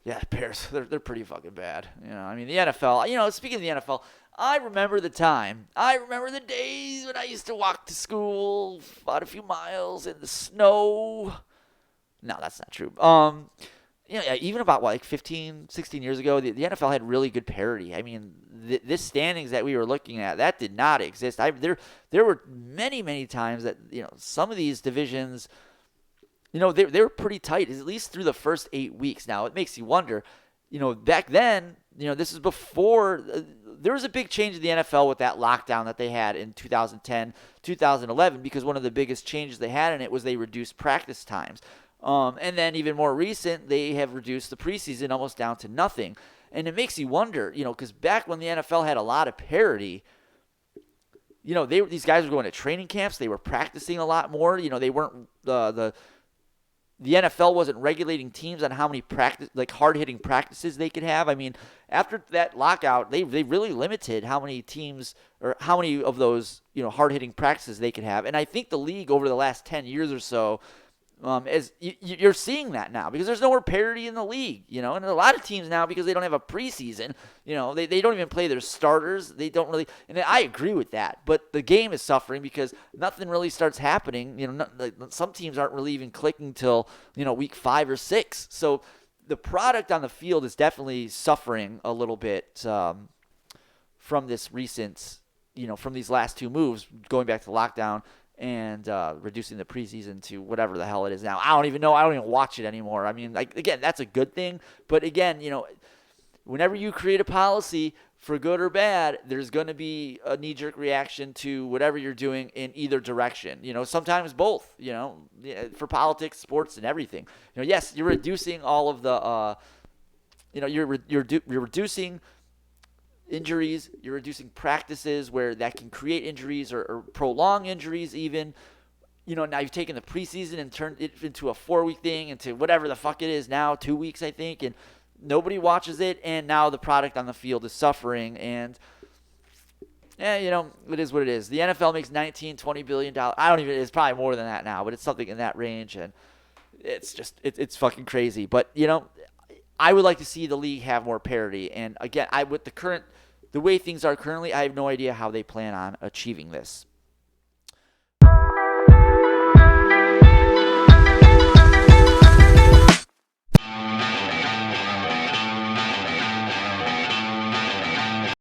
Yeah, Bears, they're pretty fucking bad. I mean, the NFL, speaking of the NFL, I remember the time. I remember the days when I used to walk to school about a few miles in the snow. No, that's not true. Yeah, even about like 15, 16 years ago, the NFL had really good parity. I mean, this standings that we were looking at, that did not exist. There were many, many times that, some of these divisions, they were pretty tight, at least through the first 8 weeks. Now, it makes you wonder, back then, this is before there was a big change in the NFL with that lockdown that they had in 2010, 2011, because one of the biggest changes they had in it was they reduced practice times. And then even more recent, they have reduced the preseason almost down to nothing. And it makes you wonder, because back when the NFL had a lot of parity, these guys were going to training camps. They were practicing a lot more. They weren't the NFL wasn't regulating teams on how many hard hitting practices they could have. I mean, after that lockout, they really limited how many teams or how many of those hard hitting practices they could have. And I think the league over the last 10 years or so, as you're seeing that now, because there's no more parity in the league, and a lot of teams now, because they don't have a preseason, they don't even play their starters. They don't really, and I agree with that, but the game is suffering because nothing really starts happening. Some teams aren't really even clicking till, week 5 or 6. So the product on the field is definitely suffering a little bit from this recent, from these last two moves, going back to lockdown and reducing the preseason to whatever the hell it is now. I don't even know. I don't even watch it anymore. I mean, again, that's a good thing. But again, whenever you create a policy, for good or bad, there's going to be a knee-jerk reaction to whatever you're doing in either direction. Sometimes both, for politics, sports, and everything. Yes, you're reducing all of the, you're reducing injuries, you're reducing practices where that can create injuries or prolong injuries even. Now you've taken the preseason and turned it into a 4-week thing, into whatever the fuck it is now, 2 weeks, I think, and nobody watches it, and now the product on the field is suffering, and it is what it is. The NFL makes $19-20 billion. It's probably more than that now, but it's something in that range, and it's just, it's fucking crazy. But, I would like to see the league have more parity, and again, with the way things are currently, I have no idea how they plan on achieving this.